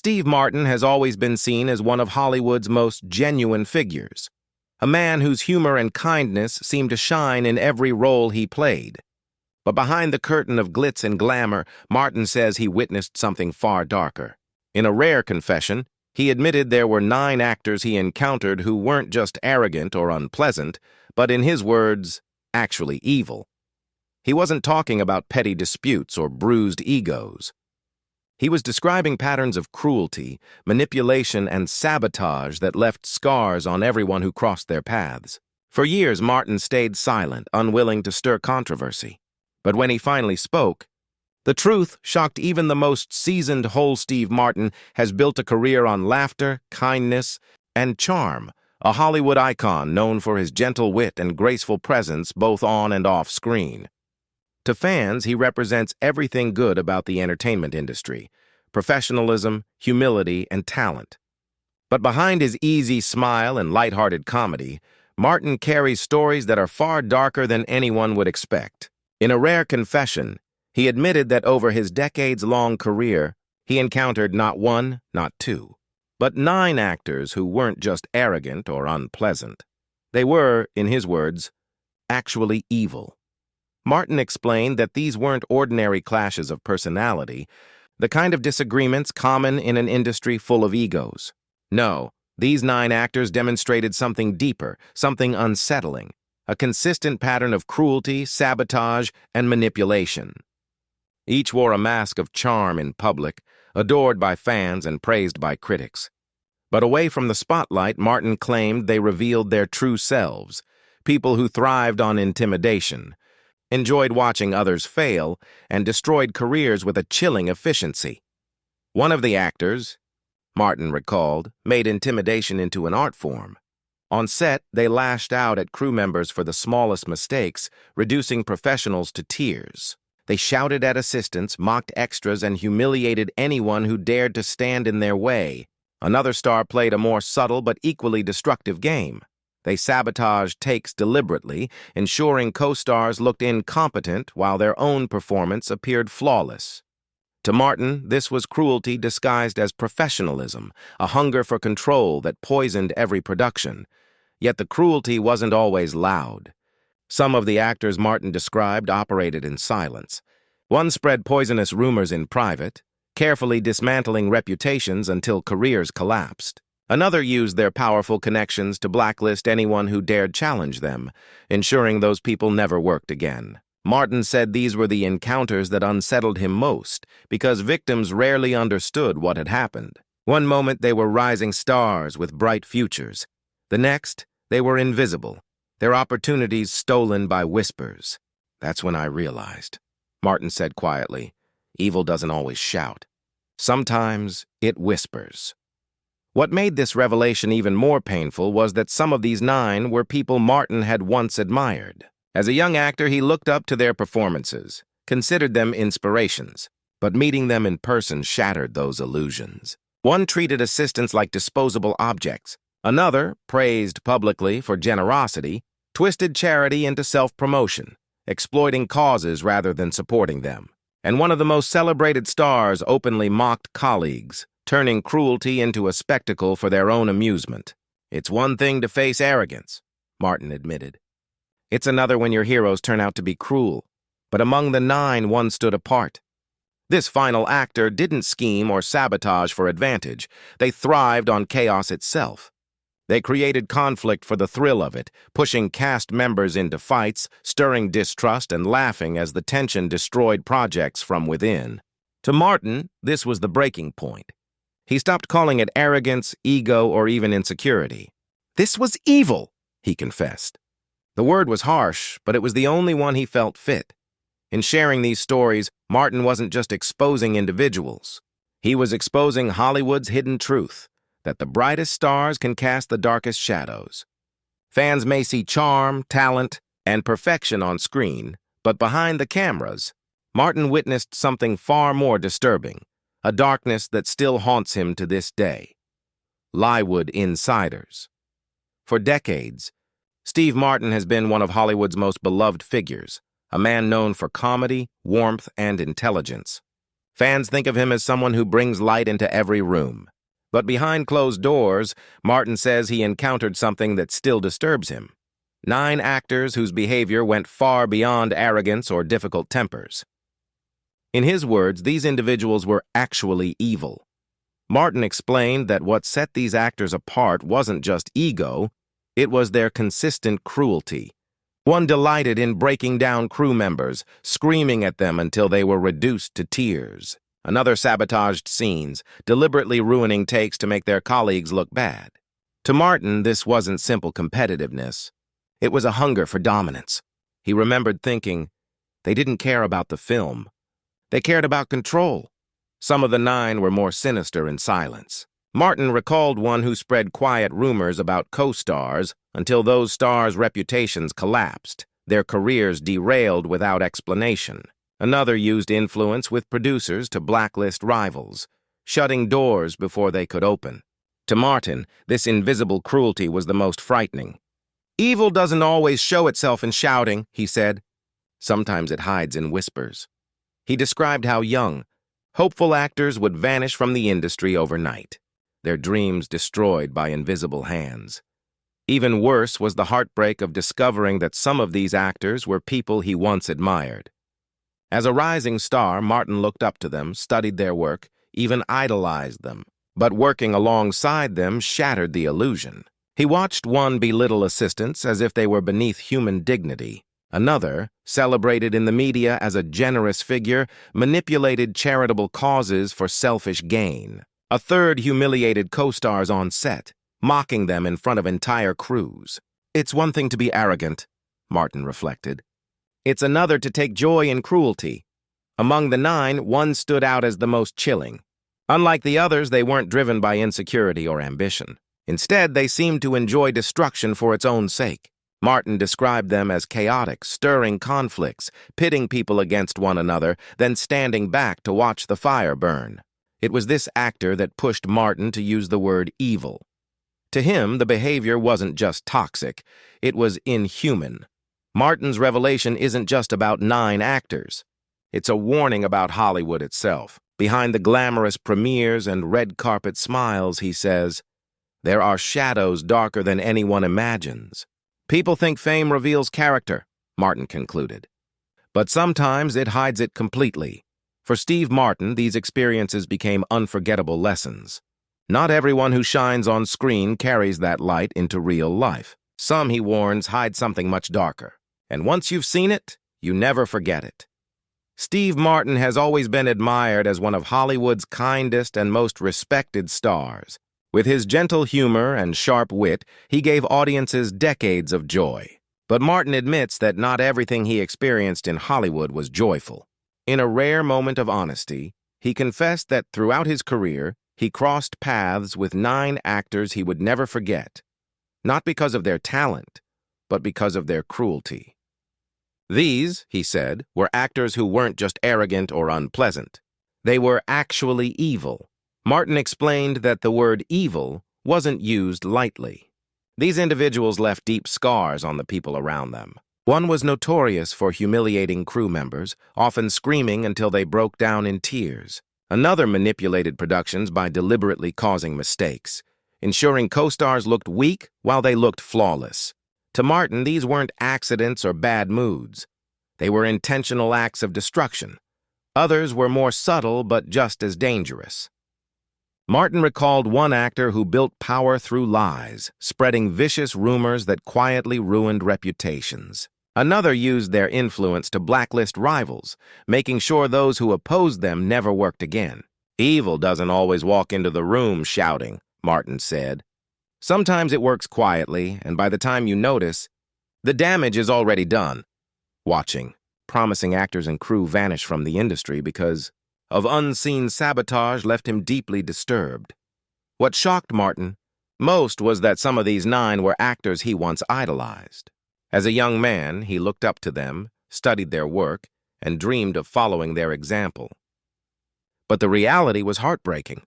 Steve Martin has always been seen as one of Hollywood's most genuine figures, a man whose humor and kindness seemed to shine in every role he played. But behind the curtain of glitz and glamour, Martin says he witnessed something far darker. In a rare confession, he admitted there were 9 actors he encountered who weren't just arrogant or unpleasant, but in his words, actually evil. He wasn't talking about petty disputes or bruised egos. He was describing patterns of cruelty, manipulation, and sabotage that left scars on everyone who crossed their paths. For years, Martin stayed silent, unwilling to stir controversy. But when he finally spoke, the truth shocked even the most seasoned whole. Steve Martin has built a career on laughter, kindness, and charm, a Hollywood icon known for his gentle wit and graceful presence both on and off screen. To fans, he represents everything good about the entertainment industry: professionalism, humility, and talent. But behind his easy smile and lighthearted comedy, Martin carries stories that are far darker than anyone would expect. In a rare confession, he admitted that over his decades-long career, he encountered not 1, not 2, but 9 actors who weren't just arrogant or unpleasant. They were, in his words, actually evil. Martin explained that these weren't ordinary clashes of personality, the kind of disagreements common in an industry full of egos. No, these 9 actors demonstrated something deeper, something unsettling, a consistent pattern of cruelty, sabotage, and manipulation. Each wore a mask of charm in public, adored by fans and praised by critics. But away from the spotlight, Martin claimed they revealed their true selves, people who thrived on intimidation, enjoyed watching others fail, and destroyed careers with a chilling efficiency. One of the actors, Martin recalled, made intimidation into an art form. On set, they lashed out at crew members for the smallest mistakes, reducing professionals to tears. They shouted at assistants, mocked extras, and humiliated anyone who dared to stand in their way. Another star played a more subtle but equally destructive game. They sabotaged takes deliberately, ensuring co-stars looked incompetent while their own performance appeared flawless. To Martin, this was cruelty disguised as professionalism, a hunger for control that poisoned every production. Yet the cruelty wasn't always loud. Some of the actors Martin described operated in silence. One spread poisonous rumors in private, carefully dismantling reputations until careers collapsed. Another used their powerful connections to blacklist anyone who dared challenge them, ensuring those people never worked again. Martin said these were the encounters that unsettled him most, because victims rarely understood what had happened. One moment they were rising stars with bright futures. The next, they were invisible, their opportunities stolen by whispers. That's when I realized, Martin said quietly, evil doesn't always shout. Sometimes it whispers. What made this revelation even more painful was that some of these 9 were people Martin had once admired. As a young actor, he looked up to their performances, considered them inspirations, but meeting them in person shattered those illusions. One treated assistants like disposable objects. Another, praised publicly for generosity, twisted charity into self-promotion, exploiting causes rather than supporting them. And one of the most celebrated stars openly mocked colleagues, turning cruelty into a spectacle for their own amusement. It's one thing to face arrogance, Martin admitted. It's another when your heroes turn out to be cruel. But among the 9, one stood apart. This final actor didn't scheme or sabotage for advantage. They thrived on chaos itself. They created conflict for the thrill of it, pushing cast members into fights, stirring distrust, and laughing as the tension destroyed projects from within. To Martin, this was the breaking point. He stopped calling it arrogance, ego, or even insecurity. This was evil, he confessed. The word was harsh, but it was the only one he felt fit. In sharing these stories, Martin wasn't just exposing individuals. He was exposing Hollywood's hidden truth, that the brightest stars can cast the darkest shadows. Fans may see charm, talent, and perfection on screen, but behind the cameras, Martin witnessed something far more disturbing, a darkness that still haunts him to this day. Lywood insiders. For decades, Steve Martin has been one of Hollywood's most beloved figures, a man known for comedy, warmth, and intelligence. Fans think of him as someone who brings light into every room. But behind closed doors, Martin says he encountered something that still disturbs him. 9 actors whose behavior went far beyond arrogance or difficult tempers. In his words, these individuals were actually evil. Martin explained that what set these actors apart wasn't just ego, it was their consistent cruelty. One delighted in breaking down crew members, screaming at them until they were reduced to tears. Another sabotaged scenes, deliberately ruining takes to make their colleagues look bad. To Martin, this wasn't simple competitiveness. It was a hunger for dominance. He remembered thinking, they didn't care about the film. They cared about control. Some of the 9 were more sinister in silence. Martin recalled one who spread quiet rumors about co-stars until those stars' reputations collapsed, their careers derailed without explanation. Another used influence with producers to blacklist rivals, shutting doors before they could open. To Martin, this invisible cruelty was the most frightening. Evil doesn't always show itself in shouting, he said. Sometimes it hides in whispers. He described how young, hopeful actors would vanish from the industry overnight, their dreams destroyed by invisible hands. Even worse was the heartbreak of discovering that some of these actors were people he once admired. As a rising star, Martin looked up to them, studied their work, even idolized them. But working alongside them shattered the illusion. He watched one belittle assistants as if they were beneath human dignity. Another, celebrated in the media as a generous figure, manipulated charitable causes for selfish gain. A third humiliated co-stars on set, mocking them in front of entire crews. It's one thing to be arrogant, Martin reflected. It's another to take joy in cruelty. Among the 9, one stood out as the most chilling. Unlike the others, they weren't driven by insecurity or ambition. Instead, they seemed to enjoy destruction for its own sake. Martin described them as chaotic, stirring conflicts, pitting people against one another, then standing back to watch the fire burn. It was this actor that pushed Martin to use the word evil. To him, the behavior wasn't just toxic, it was inhuman. Martin's revelation isn't just about 9 actors. It's a warning about Hollywood itself. Behind the glamorous premieres and red carpet smiles, he says, there are shadows darker than anyone imagines. People think fame reveals character, Martin concluded. But sometimes it hides it completely. For Steve Martin, these experiences became unforgettable lessons. Not everyone who shines on screen carries that light into real life. Some, he warns, hide something much darker. And once you've seen it, you never forget it. Steve Martin has always been admired as one of Hollywood's kindest and most respected stars. With his gentle humor and sharp wit, he gave audiences decades of joy. But Martin admits that not everything he experienced in Hollywood was joyful. In a rare moment of honesty, he confessed that throughout his career, he crossed paths with 9 actors he would never forget, not because of their talent, but because of their cruelty. These, he said, were actors who weren't just arrogant or unpleasant. They were actually evil. Martin explained that the word evil wasn't used lightly. These individuals left deep scars on the people around them. One was notorious for humiliating crew members, often screaming until they broke down in tears. Another manipulated productions by deliberately causing mistakes, ensuring co-stars looked weak while they looked flawless. To Martin, these weren't accidents or bad moods. They were intentional acts of destruction. Others were more subtle but just as dangerous. Martin recalled one actor who built power through lies, spreading vicious rumors that quietly ruined reputations. Another used their influence to blacklist rivals, making sure those who opposed them never worked again. Evil doesn't always walk into the room shouting, Martin said. Sometimes it works quietly, and by the time you notice, the damage is already done. Watching, promising actors and crew vanish from the industry because of unseen sabotage left him deeply disturbed. What shocked Martin most was that some of these 9 were actors he once idolized. As a young man, he looked up to them, studied their work, and dreamed of following their example. But the reality was heartbreaking.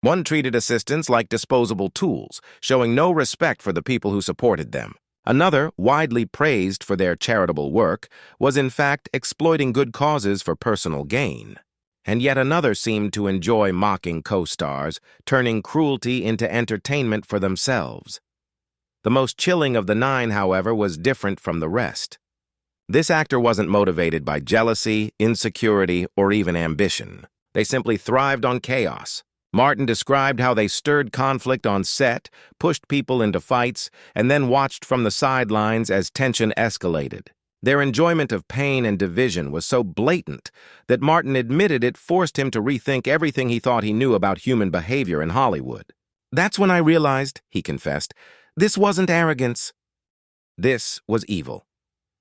One treated assistants like disposable tools, showing no respect for the people who supported them. Another, widely praised for their charitable work, was in fact exploiting good causes for personal gain. and yet another seemed to enjoy mocking co-stars, turning cruelty into entertainment for themselves. The most chilling of the 9, however, was different from the rest. This actor wasn't motivated by jealousy, insecurity, or even ambition. They simply thrived on chaos. Martin described how they stirred conflict on set, pushed people into fights, and then watched from the sidelines as tension escalated. Their enjoyment of pain and division was so blatant that Martin admitted it forced him to rethink everything he thought he knew about human behavior in Hollywood. "That's when I realized," he confessed, "this wasn't arrogance. This was evil."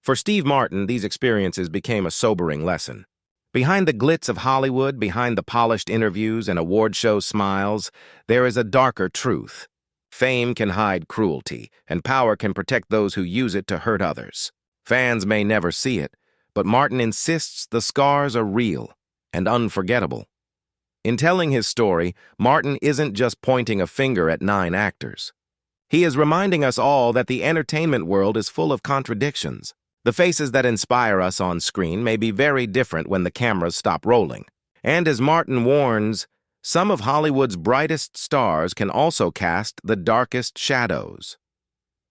For Steve Martin, these experiences became a sobering lesson. Behind the glitz of Hollywood, behind the polished interviews and award show smiles, there is a darker truth. Fame can hide cruelty, and power can protect those who use it to hurt others. Fans may never see it, but Martin insists the scars are real and unforgettable. In telling his story, Martin isn't just pointing a finger at 9 actors. He is reminding us all that the entertainment world is full of contradictions. The faces that inspire us on screen may be very different when the cameras stop rolling. And as Martin warns, some of Hollywood's brightest stars can also cast the darkest shadows.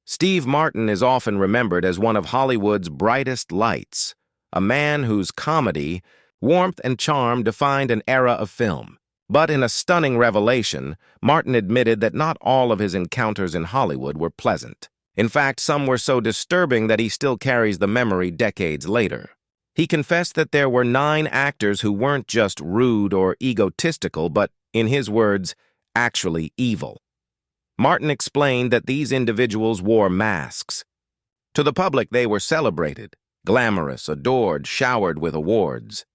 Steve Martin is often remembered as one of Hollywood's brightest lights, a man whose comedy, warmth, and charm defined an era of film. But in a stunning revelation, Martin admitted that not all of his encounters in Hollywood were pleasant. In fact, some were so disturbing that he still carries the memory decades later. He confessed that there were 9 actors who weren't just rude or egotistical, but, in his words, actually evil. Martin explained that these individuals wore masks. To the public, they were celebrated, glamorous, adored, showered with awards.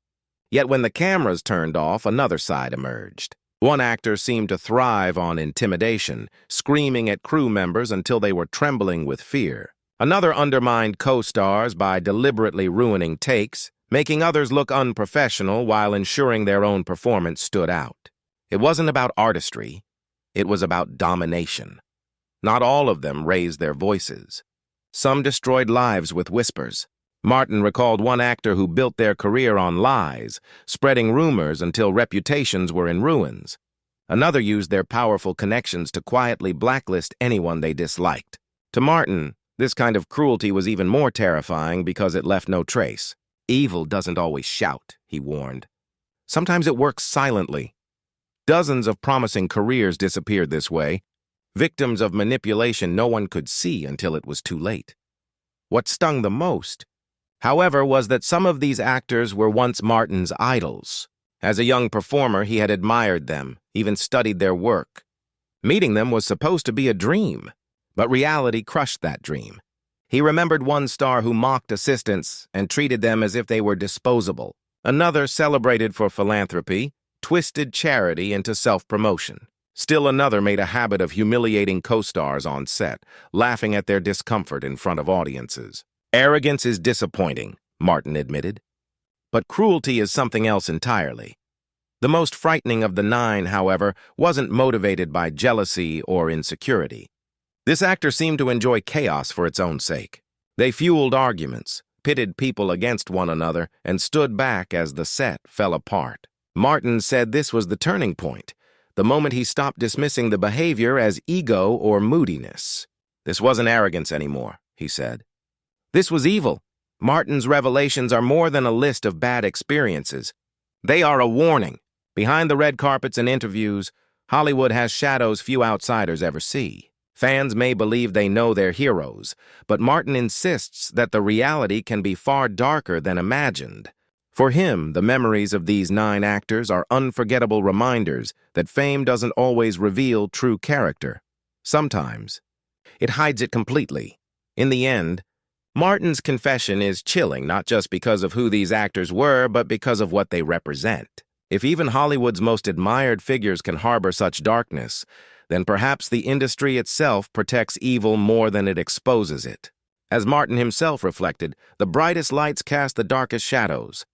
Yet when the cameras turned off, another side emerged. One actor seemed to thrive on intimidation, screaming at crew members until they were trembling with fear. Another undermined co-stars by deliberately ruining takes, making others look unprofessional while ensuring their own performance stood out. It wasn't about artistry. It was about domination. Not all of them raised their voices. Some destroyed lives with whispers. Martin recalled one actor who built their career on lies, spreading rumors until reputations were in ruins. Another used their powerful connections to quietly blacklist anyone they disliked. To Martin, this kind of cruelty was even more terrifying because it left no trace. "Evil doesn't always shout," he warned. "Sometimes it works silently." Dozens of promising careers disappeared this way, victims of manipulation no one could see until it was too late. What stung the most, however, was that some of these actors were once Martin's idols. As a young performer, he had admired them, even studied their work. Meeting them was supposed to be a dream, but reality crushed that dream. He remembered one star who mocked assistants and treated them as if they were disposable. Another, celebrated for philanthropy, twisted charity into self-promotion. Still another made a habit of humiliating co-stars on set, laughing at their discomfort in front of audiences. "Arrogance is disappointing," Martin admitted. But cruelty is something else entirely. The most frightening of the 9, however, wasn't motivated by jealousy or insecurity. This actor seemed to enjoy chaos for its own sake. They fueled arguments, pitted people against one another, and stood back as the set fell apart. Martin said this was the turning point, the moment he stopped dismissing the behavior as ego or moodiness. "This wasn't arrogance anymore," he said. "This was evil." Martin's revelations are more than a list of bad experiences. They are a warning. Behind the red carpets and interviews, Hollywood has shadows few outsiders ever see. Fans may believe they know their heroes, but Martin insists that the reality can be far darker than imagined. For him, the memories of these 9 actors are unforgettable reminders that fame doesn't always reveal true character. Sometimes, it hides it completely. In the end, Martin's confession is chilling not just because of who these actors were, but because of what they represent. If even Hollywood's most admired figures can harbor such darkness, then perhaps the industry itself protects evil more than it exposes it. As Martin himself reflected, the brightest lights cast the darkest shadows.